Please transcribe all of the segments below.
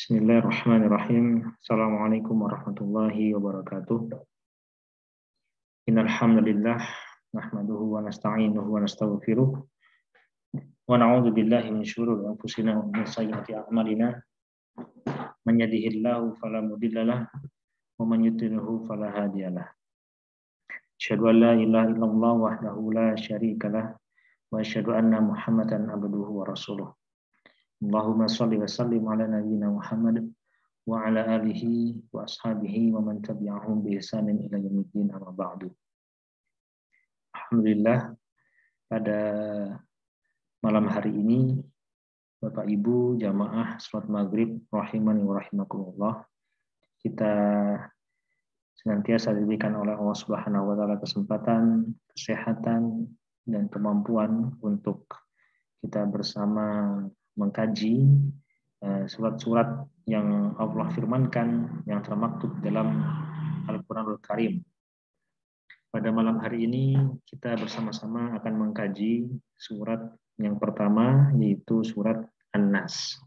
Bismillahirrahmanirrahim. Assalamualaikum warahmatullahi wabarakatuh. Innal hamdalillah nahmaduhu wa nasta'inuhu wa nastaghfiruh wa na'udzu billahi min syururi anfusina wa min sayyiati a'malina. Man yahdihillahu fala mudhillalah wa man yudlilhu fala hadiyalah. Asyhadu an la ilaha illallah wahdahu la syarikalah wa asyhadu anna Muhammadan abduhu wa rasuluh. Allahumma shalli wa sallim ala nabiyyina Muhammad wa ala alihi wa ashabihi wa man tabi'ahum bi ihsanin ila yaumiddin, amma ba'du. Alhamdulillah, pada malam hari ini Bapak Ibu jamaah salat maghrib rahimani wa rahimakumullah, kita senantiasa diberikan oleh Allah Subhanahu wa taala kesempatan, kesehatan dan kemampuan untuk kita bersama mengkaji surat-surat yang Allah firmankan yang termaktub dalam Al-Quranul Karim. Pada malam hari ini kita bersama-sama akan mengkaji surat yang pertama, yaitu surat An-Nas.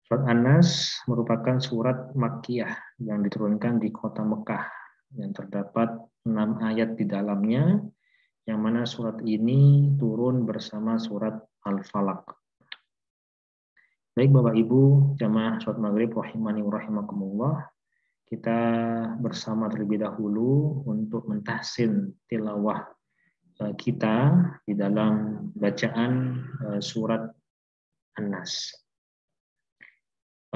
Surat An-Nas merupakan surat Makkiyah yang diturunkan di kota Mekah, yang terdapat 6 ayat di dalamnya, yang mana surat ini turun bersama surat Al-Falaq. Baik Bapak Ibu jamaah salat maghrib rahimani wa rahimakumullah, kita bersama terlebih dahulu untuk mentahsin tilawah kita di dalam bacaan surat An-Nas.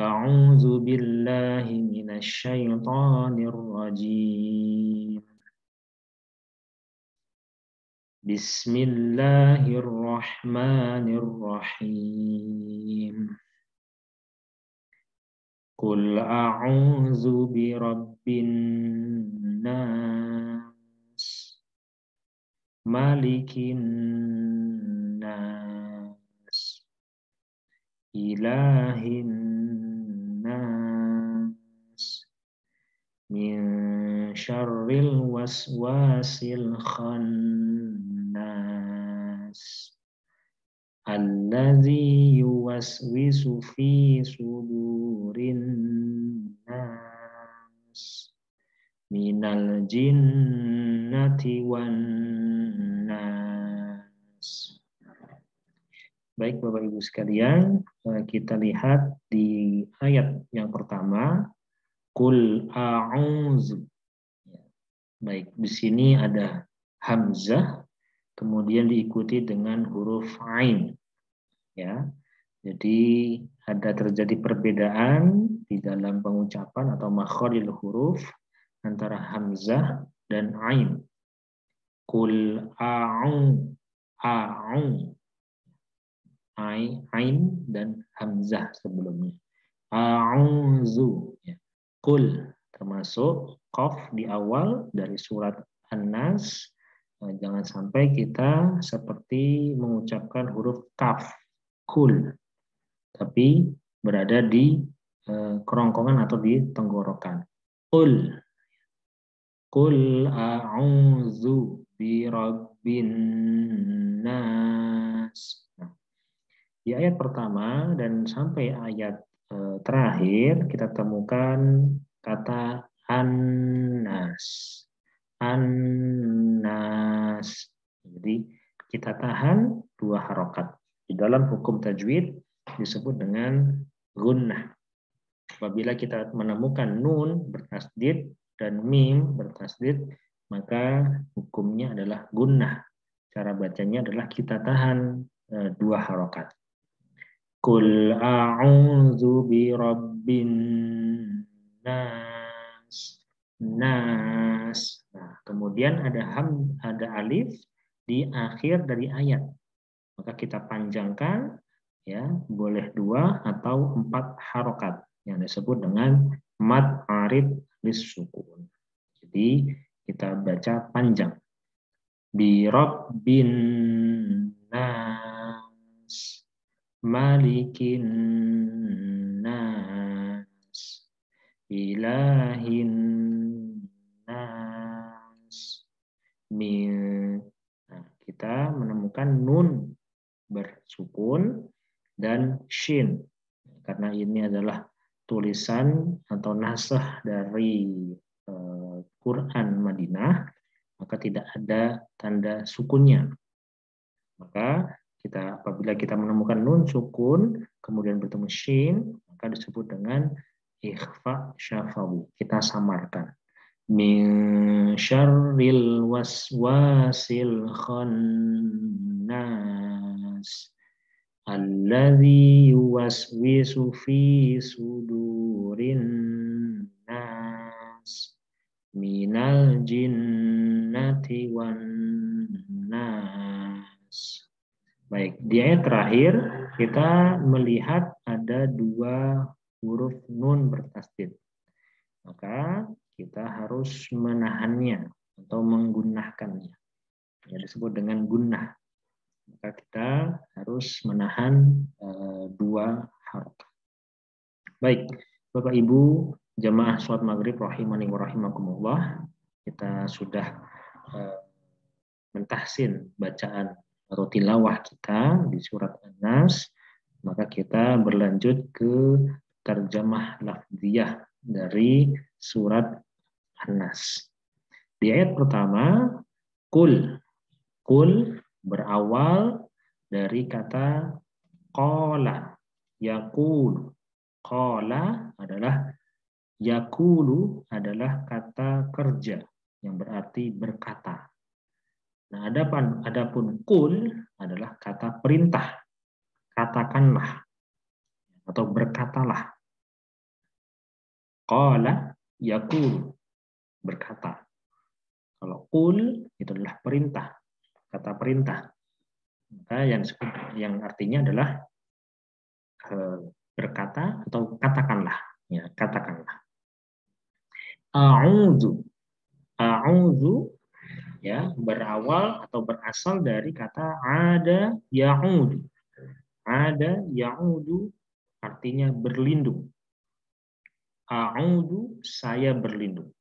A'udzu billahi minasy syaithanir rajim. Bismillahirrahmanirrahim. Qul a'udzu birabbin nas, malikin nas, ilahin nas, min syarril waswasil khannas, allazi yuwaswisu fi sudurin nas, minal jinnati wan nas. Baik Bapak Ibu sekalian, kita lihat di ayat yang pertama, Qul a'udzu. Baik, di sini ada hamzah, kemudian diikuti dengan huruf ain. Ya, jadi ada terjadi perbedaan di dalam pengucapan atau makharijul huruf antara hamzah dan ain. Qul a'udzu, ain dan hamzah sebelumnya. A'udzu. Qul termasuk qaf di awal dari surat An-Nas. Jangan sampai kita seperti mengucapkan huruf kaf, kul, tapi berada di kerongkongan atau di tenggorokan. Qul a'udzu birabbin nas. Di ayat pertama dan sampai ayat terakhir kita temukan kata an-nas. An-nas. Jadi kita tahan 2 harokat. Di dalam hukum tajwid disebut dengan gunnah. Apabila kita menemukan nun bertasdid dan mim bertasdid, maka hukumnya adalah gunnah. Cara bacanya adalah kita tahan 2 harokat. Qul a'udzu birabbin nas. Nas. Nah, kemudian ada alif di akhir dari ayat. Maka kita panjangkan, ya, boleh 2 atau 4 harokat yang disebut dengan mad arid lis-sukun. Jadi kita baca panjang. Bi rabbin nas, malikin nas, ilahin nas, min. Nah, kita menemukan nun bersukun, dan shin. Karena ini adalah tulisan atau naskah dari Quran Madinah, maka tidak ada tanda sukunnya. Maka apabila kita menemukan nun sukun, kemudian bertemu shin, maka disebut dengan ikhfa syafawi. Kita samarkan. Min syarril waswasil khannas alladzi yuwaswisu fi sudurin nas minal jinnati wan nas. Baik, di ayat terakhir kita melihat ada dua huruf nun bertasdid. Maka kita harus menahannya atau menggunakannya. Ya, disebut dengan gunnah. Maka kita harus menahan dua harokat. Baik, Bapak Ibu jamaah sholat maghrib rahimani wa rahimakumullah, kita sudah mentahsin bacaan atau tilawah kita di surat An-Nas. Maka kita berlanjut ke terjemah lafziyah dari surat An-Nas. Di ayat pertama, kul berawal dari kata qala, yaqulu. Qala adalah, yaqulu adalah kata kerja yang berarti berkata. Nah, adapun kul adalah kata perintah. Katakanlah atau berkatalah. Qala yaqulu, berkata. Kalau kul itu adalah perintah, kata perintah. Maka yang artinya adalah berkata atau katakanlah, ya, katakanlah. A'udzu ya berawal atau berasal dari kata ada ya'udu. Ada ya'udu artinya berlindung. A'udzu, saya berlindung.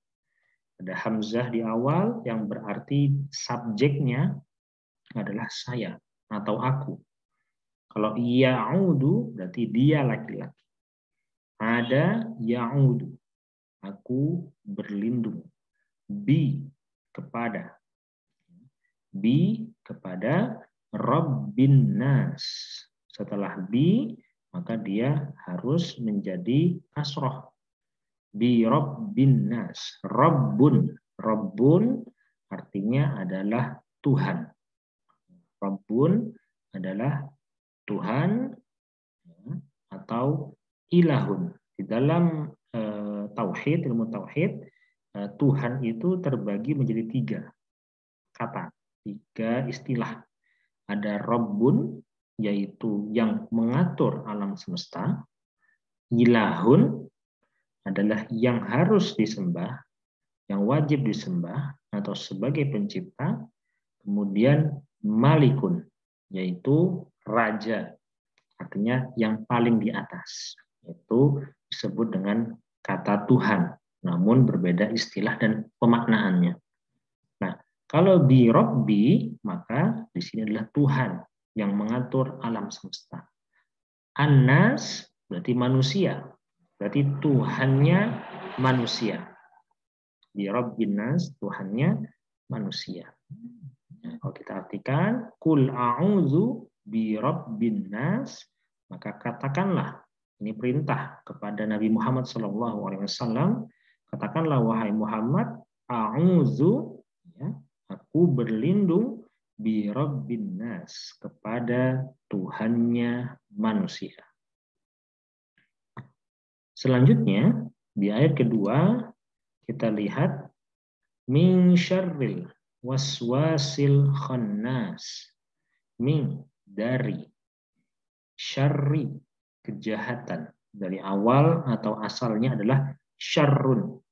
Ada hamzah di awal yang berarti subjeknya adalah saya atau aku. Kalau ya'udu berarti dia laki-laki. Ada ya'udu, aku berlindung. Bi, kepada. Bi, kepada Rabbin nas. Setelah bi, maka dia harus menjadi kasroh. Bi Rabbin nas. Rabbun artinya adalah Tuhan. Rabbun adalah Tuhan atau ilahun. Di dalam tauhid, ilmu tauhid, Tuhan itu terbagi menjadi 3 kata, 3 istilah. Ada Rabbun, yaitu yang mengatur alam semesta. Ilahun adalah yang harus disembah, yang wajib disembah atau sebagai pencipta. Kemudian Malikun, yaitu raja, artinya yang paling di atas. Itu disebut dengan kata Tuhan, namun berbeda istilah dan pemaknaannya. Nah, kalau di Rabbi, maka di sini adalah Tuhan yang mengatur alam semesta. An-nas berarti manusia, berarti Tuhannya manusia. Di Rabbin nas, Tuhannya manusia. Nah, kalau kita artikan kul a'udzu bi rabbin nas, maka katakanlah, ini perintah kepada Nabi Muhammad SAW, katakanlah wahai Muhammad, a'udzu, ya, aku berlindung bi rabbin nas, kepada Tuhannya manusia. Selanjutnya di ayat kedua kita lihat min syarril waswasil khannas. Min, dari, syarri, kejahatan. Dari awal atau asalnya adalah syarrun,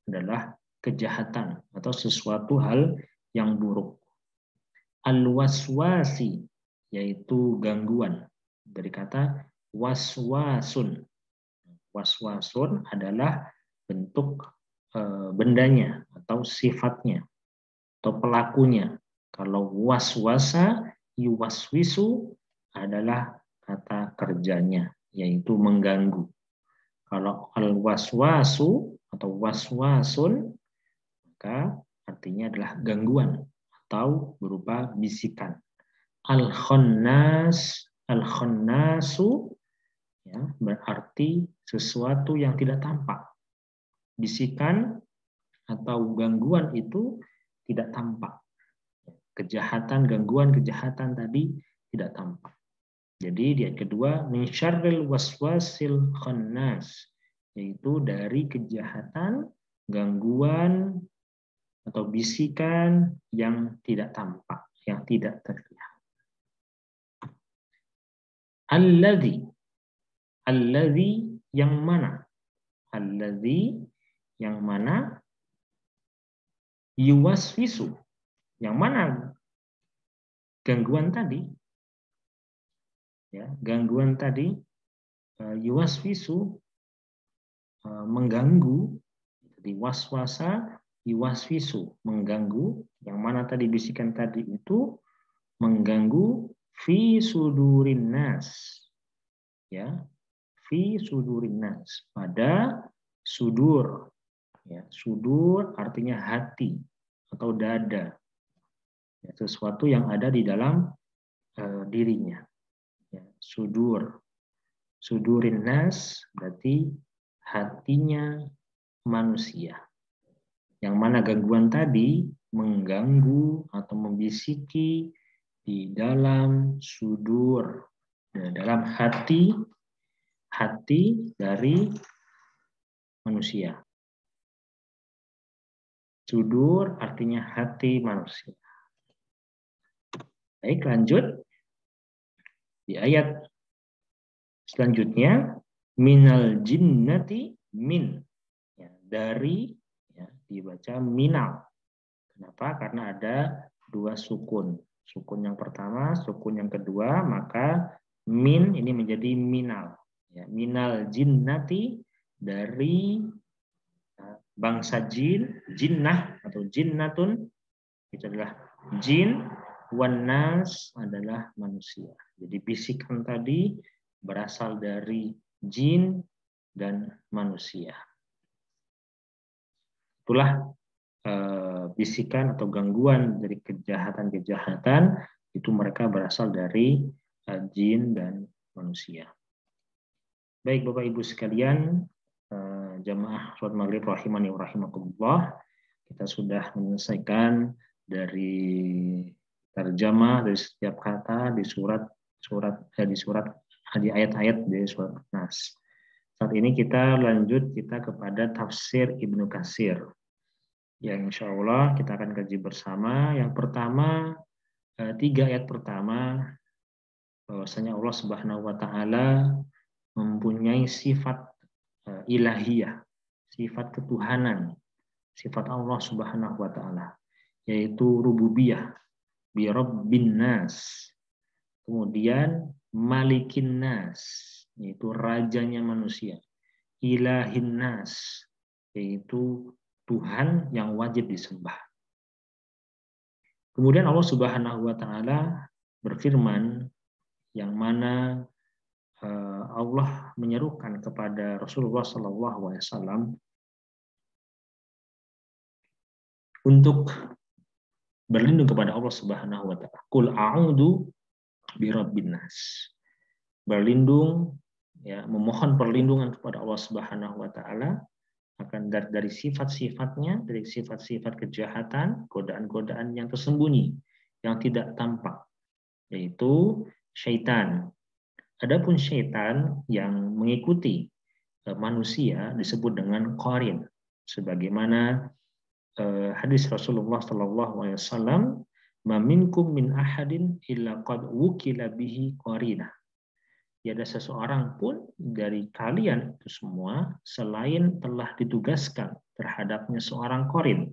adalah kejahatan atau sesuatu hal yang buruk. Al-waswasi, yaitu gangguan. Dari kata waswasun. Waswasun adalah bentuk bendanya atau sifatnya atau pelakunya. Kalau waswasa yuwaswisu adalah kata kerjanya, yaitu mengganggu. Kalau al-waswasu atau waswasun, maka artinya adalah gangguan atau berupa bisikan. Al-khannasu ya, berarti sesuatu yang tidak tampak. Bisikan atau gangguan itu tidak tampak. Kejahatan, gangguan, kejahatan tadi tidak tampak. Jadi di ayat kedua, min syarril waswasil khannas, yaitu dari kejahatan, gangguan, atau bisikan yang tidak tampak, yang tidak terlihat. Alladzi yang mana? Alladzi yang mana? Yuwaswisu. Yang mana gangguan tadi? Ya, gangguan tadi yuwaswisu mengganggu. Jadi waswasa yuwaswisu mengganggu. Yang mana tadi bisikan tadi itu mengganggu fi sudurin nas. Ya, fi sudurin nas, pada sudur. Ya, sudur artinya hati atau dada. Ya, sesuatu yang ada di dalam dirinya. Ya, sudurin nas berarti hatinya manusia. Yang mana gangguan tadi mengganggu atau membisiki di dalam sudur, dalam hati dari manusia. Sudur artinya hati manusia. Baik, lanjut. Di ayat selanjutnya, minal jinnati min. Ya, dari, ya, dibaca minal. Kenapa? Karena ada dua sukun. Sukun yang pertama, sukun yang kedua, maka min ini menjadi minal. Ya, minal jinnati, dari bangsa jin, jinnah atau jinnatun, itu adalah jin, wanas adalah manusia. Jadi bisikan tadi berasal dari jin dan manusia. Itulah bisikan atau gangguan dari kejahatan-kejahatan itu mereka berasal dari jin dan manusia. Baik Bapak Ibu sekalian, jamaah sholat maghrib rahimani wa rahimakumullah, kita sudah menyelesaikan dari terjemah dari setiap kata di di ayat-ayat dari surat Nas. Saat ini kita lanjut kepada tafsir Ibnu Katsir. Yang insya Allah kita akan kaji bersama. Yang pertama, 3 ayat pertama, bahwasanya Allah Subhanahu Wa Taala mempunyai sifat ilahiyah, sifat ketuhanan, sifat Allah Subhanahu Wa Taala, yaitu rububiyah, bi rabbin nas. Kemudian malikin nas, yaitu rajanya manusia. Ilahin nas, yaitu Tuhan yang wajib disembah. Kemudian Allah Subhanahu wa taala berfirman, yang mana Allah menyerukan kepada Rasulullah sallallahu alaihi wasallam untuk berlindung kepada Allah Subhanahu wa taala. Qul a'udzu birabbin nas. Berlindung, ya, memohon perlindungan kepada Allah Subhanahu wa taala akan dari sifat-sifatnya, dari sifat-sifat kejahatan, godaan-godaan yang tersembunyi, yang tidak tampak, yaitu syaitan. Adapun syaitan yang mengikuti manusia disebut dengan qarin, sebagaimana hadis Rasulullah SAW, "Ma minkum min ahadin illa qad wukila bihi qarinah." Tiada seseorang pun dari kalian itu semua selain telah ditugaskan terhadapnya seorang qarin,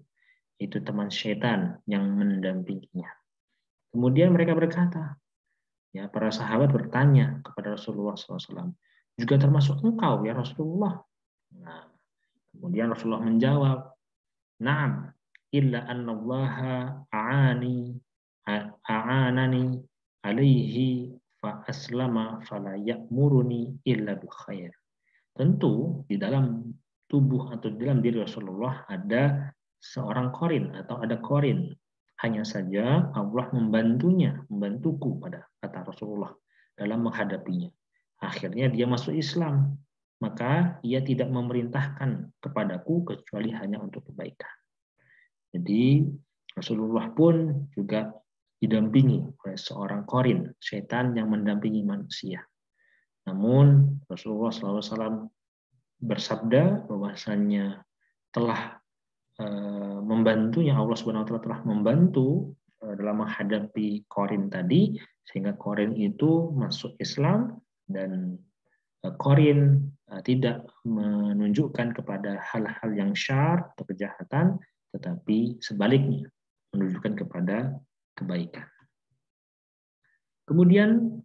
itu teman syaitan yang mendampinginya. Kemudian mereka berkata, ya, para sahabat bertanya kepada Rasulullah SAW, juga termasuk engkau ya Rasulullah? Nah, kemudian Rasulullah menjawab, "Na'am, illa annallaha a'anani alaihi fa aslama fala ya'muruni illa bil khair. Tentu di dalam tubuh atau di dalam diri Rasulullah ada seorang korin atau ada korin. Hanya saja Allah membantuku pada kata Rasulullah dalam menghadapinya. Akhirnya dia masuk Islam. Maka ia tidak memerintahkan kepadaku kecuali hanya untuk kebaikan. Jadi Rasulullah pun juga didampingi oleh seorang korin, setan yang mendampingi manusia. Namun Rasulullah SAW bersabda bahwasannya telah membantunya, Allah Subhanahu wa taala telah membantu dalam menghadapi korin tadi, sehingga korin itu masuk Islam, dan korin tidak menunjukkan kepada hal-hal yang syar atau kejahatan, tetapi sebaliknya menunjukkan kepada kebaikan. Kemudian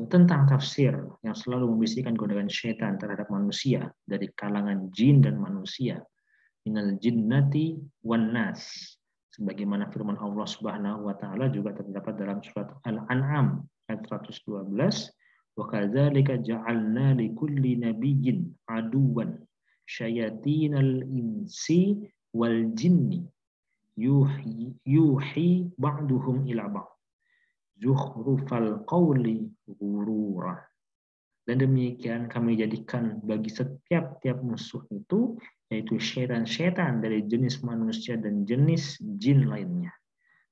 tentang tafsir yang selalu membisikkan godaan syaitan terhadap manusia dari kalangan jin dan manusia, minal jinnati wan nas, sebagaimana firman Allah Subhanahu wa taala juga terdapat dalam surat Al-An'am ayat 112, wa kadzalika ja'alna likulli nabiyyin aduwan syayatinal insi wal jinni yuhi ba'duhum ila ba'd zukhrufal qawli ghurura. Dan demikian kami jadikan bagi setiap musuh itu, yaitu syaitan-syaitan dari jenis manusia dan jenis jin lainnya.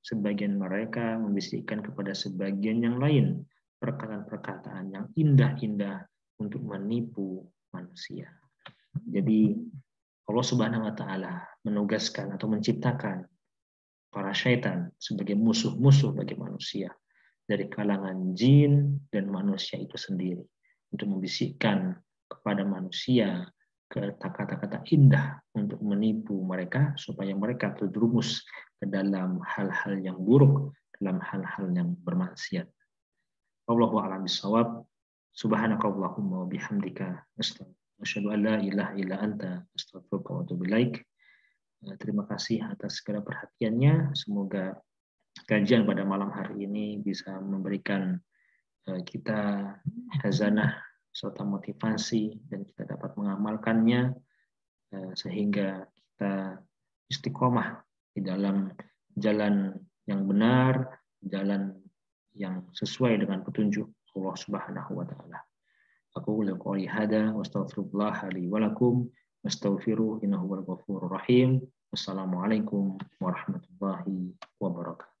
Sebagian mereka membisikkan kepada sebagian yang lain perkataan-perkataan yang indah-indah untuk menipu manusia. Jadi Allah Subhanahu wa taala menugaskan atau menciptakan para syaitan sebagai musuh-musuh bagi manusia dari kalangan jin dan manusia itu sendiri, untuk membisikkan kepada manusia kata-kata indah untuk menipu mereka supaya mereka terjerumus ke dalam hal-hal yang buruk, dalam hal-hal yang bermaksiat. Wallahu a'lam bishawab. Subhanakallahumma wa bihamdika asyhadu an la ilaha illa anta astaghfiruka wa atubu ilaik. Terima kasih atas segala perhatiannya. Semoga kajian pada malam hari ini bisa memberikan kita khazanah serta motivasi, dan kita dapat mengamalkannya sehingga kita istiqomah di dalam jalan yang benar, jalan yang sesuai dengan petunjuk Allah Subhanahu wa taala. Aku qouli hada wa astaghfirullah li wa lakum wastaghfiruhu innahu huwal ghafurur rahim. Wassalamualaikum warahmatullahi wabarakatuh.